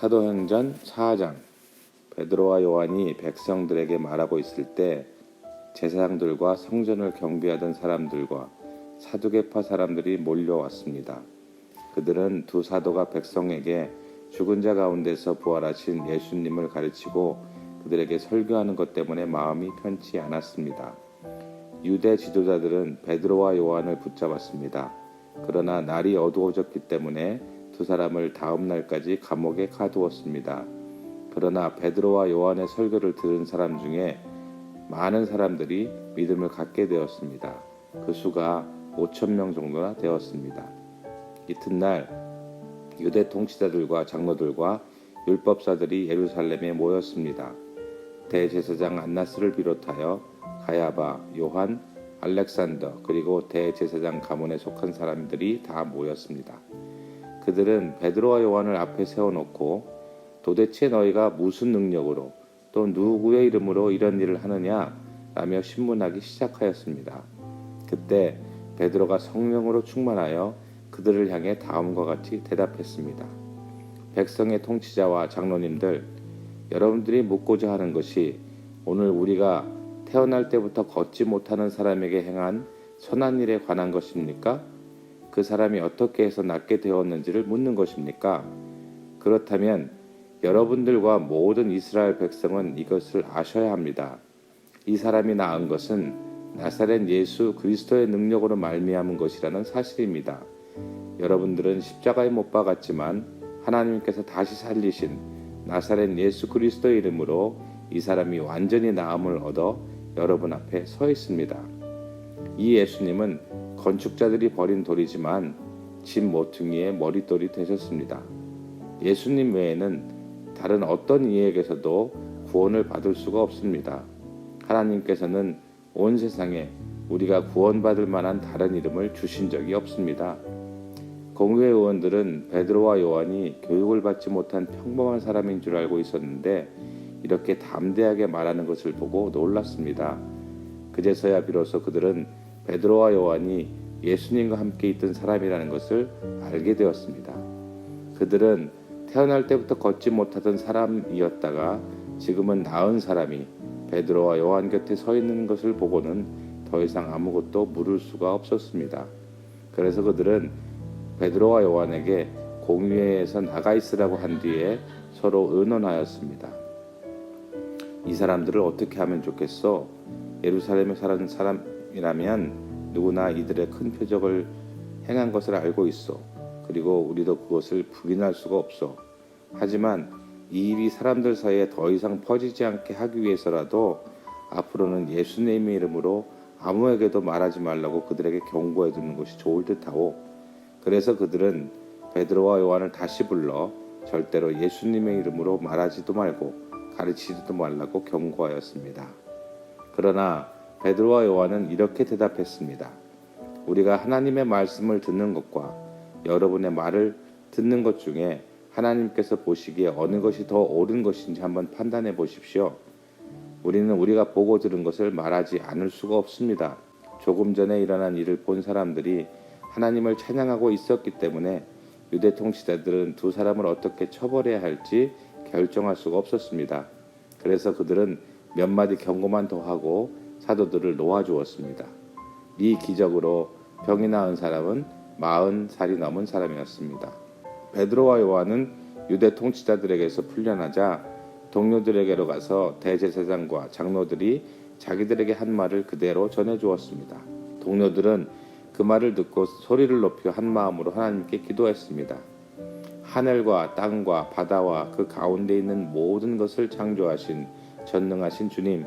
사도행전 4장. 베드로와 요한이 백성들에게 말하고 있을 때 제사장들과 성전을 경비하던 사람들과 사두개파 사람들이 몰려왔습니다. 그들은 두 사도가 백성에게 죽은 자 가운데서 부활하신 예수님을 가르치고 그들에게 설교하는 것 때문에 마음이 편치 않았습니다. 유대 지도자들은 베드로와 요한을 붙잡았습니다. 그러나 날이 어두워졌기 때문에 두 사람을 다음 날까지 감옥에 가두었습니다. 그러나 베드로와 요한의 설교를 들은 사람 중에 많은 사람들이 믿음을 갖게 되었습니다. 그 수가 5,000명 정도나 되었습니다. 이튿날 유대 통치자들과 장로들과 율법사들이 예루살렘에 모였습니다. 대제사장 안나스를 비롯하여 가야바, 요한, 알렉산더 그리고 대제사장 가문에 속한 사람들이 다 모였습니다. 그들은 베드로와 요한을 앞에 세워놓고 도대체 너희가 무슨 능력으로 또 누구의 이름으로 이런 일을 하느냐 라며 신문하기 시작하였습니다. 그때 베드로가 성령으로 충만하여 그들을 향해 다음과 같이 대답했습니다. 백성의 통치자와 장로님들, 여러분들이 묻고자 하는 것이 오늘 우리가 태어날 때부터 걷지 못하는 사람에게 행한 선한 일에 관한 것입니까? 그 사람이 어떻게 해서 낫게 되었는지를 묻는 것입니까? 그렇다면 여러분들과 모든 이스라엘 백성은 이것을 아셔야 합니다. 이 사람이 나은 것은 나사렛 예수 그리스도의 능력으로 말미암은 것이라는 사실입니다. 여러분들은 십자가에 못 박았지만 하나님께서 다시 살리신 나사렛 예수 그리스도의 이름으로 이 사람이 완전히 나음을 얻어 여러분 앞에 서 있습니다. 이 예수님은 건축자들이 버린 돌이지만 집 모퉁이의 머릿돌이 되셨습니다. 예수님 외에는 다른 어떤 이에게서도 구원을 받을 수가 없습니다. 하나님께서는 온 세상에 우리가 구원받을 만한 다른 이름을 주신 적이 없습니다. 공회 의원들은 베드로와 요한이 교육을 받지 못한 평범한 사람인 줄 알고 있었는데 이렇게 담대하게 말하는 것을 보고 놀랐습니다. 그제서야 비로소 그들은 베드로와 요한이 예수님과 함께 있던 사람이라는 것을 알게 되었습니다. 그들은 태어날 때부터 걷지 못하던 사람이었다가 지금은 나은 사람이 베드로와 요한 곁에 서 있는 것을 보고는 더 이상 아무것도 물을 수가 없었습니다. 그래서 그들은 베드로와 요한에게 공회에서 나가 있으라고 한 뒤에 서로 의논하였습니다. 이 사람들을 어떻게 하면 좋겠어? 예루살렘에 사는 사람이라면 누구나 이들의 큰 표적을 행한 것을 알고 있어. 그리고 우리도 그것을 부인할 수가 없어. 하지만 이 일이 사람들 사이에 더 이상 퍼지지 않게 하기 위해서라도 앞으로는 예수님의 이름으로 아무에게도 말하지 말라고 그들에게 경고해 두는 것이 좋을 듯하오. 그래서 그들은 베드로와 요한을 다시 불러 절대로 예수님의 이름으로 말하지도 말고 가르치지도 말라고 경고하였습니다. 그러나 베드로와 요한은 이렇게 대답했습니다. 우리가 하나님의 말씀을 듣는 것과 여러분의 말을 듣는 것 중에 하나님께서 보시기에 어느 것이 더 옳은 것인지 한번 판단해 보십시오. 우리는 우리가 보고 들은 것을 말하지 않을 수가 없습니다. 조금 전에 일어난 일을 본 사람들이 하나님을 찬양하고 있었기 때문에 유대 통치자들은 두 사람을 어떻게 처벌해야 할지 결정할 수가 없었습니다. 그래서 그들은 몇 마디 경고만 더 하고 사도들을 놓아주었습니다. 이 기적으로 병이 나은 사람은 40살이 넘은 사람이었습니다. 베드로와 요한은 유대 통치자들에게서 풀려나자 동료들에게로 가서 대제사장과 장로들이 자기들에게 한 말을 그대로 전해주었습니다. 동료들은 그 말을 듣고 소리를 높여 한 마음으로 하나님께 기도했습니다. 하늘과 땅과 바다와 그 가운데 있는 모든 것을 창조하신 전능하신 주님,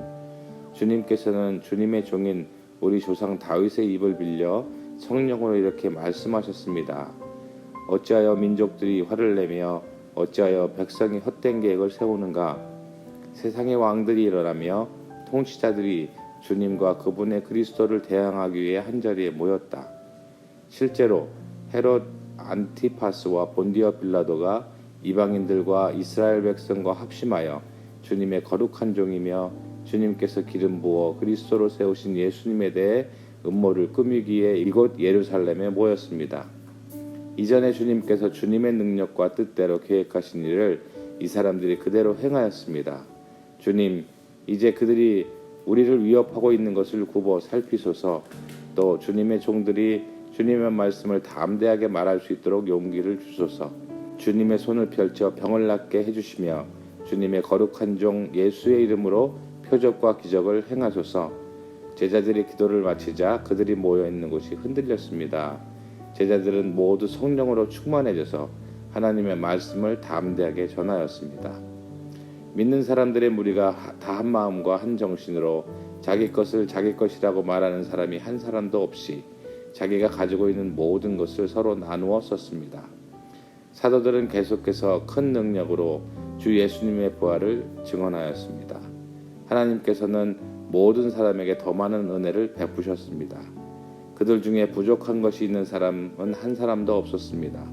주님께서는 주님의 종인 우리 조상 다윗의 입을 빌려 성령으로 이렇게 말씀하셨습니다. 어찌하여 민족들이 화를 내며 어찌하여 백성이 헛된 계획을 세우는가? 세상의 왕들이 일어나며 통치자들이 주님과 그분의 그리스도를 대항하기 위해 한자리에 모였다. 실제로 헤롯 안티파스와 본디어 빌라도가 이방인들과 이스라엘 백성과 합심하여 주님의 거룩한 종이며 주님께서 기름 부어 그리스도로 세우신 예수님에 대해 음모를 꾸미기에 이곳 예루살렘에 모였습니다. 이전에 주님께서 주님의 능력과 뜻대로 계획하신 일을 이 사람들이 그대로 행하였습니다. 주님, 이제 그들이 우리를 위협하고 있는 것을 굽어 살피소서. 또 주님의 종들이 주님의 말씀을 담대하게 말할 수 있도록 용기를 주소서. 주님의 손을 펼쳐 병을 낫게 해주시며 주님의 거룩한 종 예수의 이름으로 표적과 기적을 행하소서. 제자들이 기도를 마치자 그들이 모여있는 곳이 흔들렸습니다. 제자들은 모두 성령으로 충만해져서 하나님의 말씀을 담대하게 전하였습니다. 믿는 사람들의 무리가 다 한 마음과 한 정신으로 자기 것을 자기 것이라고 말하는 사람이 한 사람도 없이 자기가 가지고 있는 모든 것을 서로 나누어 썼습니다. 사도들은 계속해서 큰 능력으로 주 예수님의 부활을 증언하였습니다. 하나님께서는 모든 사람에게 더 많은 은혜를 베푸셨습니다. 그들 중에 부족한 것이 있는 사람은 한 사람도 없었습니다.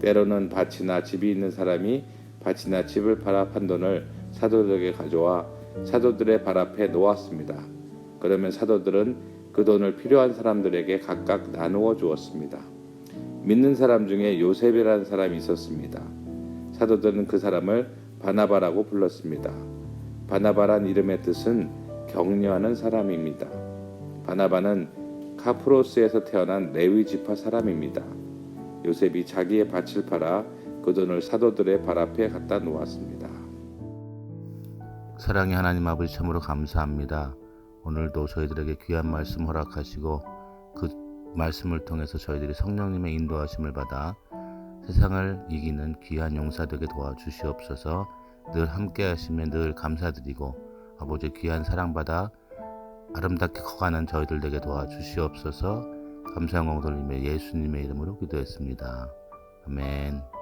때로는 밭이나 집이 있는 사람이 밭이나 집을 팔아 판 돈을 사도들에게 가져와 사도들의 발 앞에 놓았습니다. 그러면 사도들은 그 돈을 필요한 사람들에게 각각 나누어 주었습니다. 믿는 사람 중에 요셉이라는 사람이 있었습니다. 사도들은 그 사람을 바나바라고 불렀습니다. 바나바란 이름의 뜻은 격려하는 사람입니다. 바나바는 카프로스에서 태어난 레위 지파 사람입니다. 요셉이 자기의 밭을 팔아 그 돈을 사도들의 발 앞에 갖다 놓았습니다. 사랑의 하나님 아버지, 참으로 감사합니다. 오늘도 저희들에게 귀한 말씀 허락하시고 그 말씀을 통해서 저희들이 성령님의 인도하심을 받아 세상을 이기는 귀한 용사 되게 도와주시옵소서. 늘 함께 하시면 늘 감사드리고 아버지 귀한 사랑받아 아름답게 커가는 저희들 되게 도와주시옵소서. 감사 영광 돌리며 예수님의 이름으로 기도했습니다. 아멘.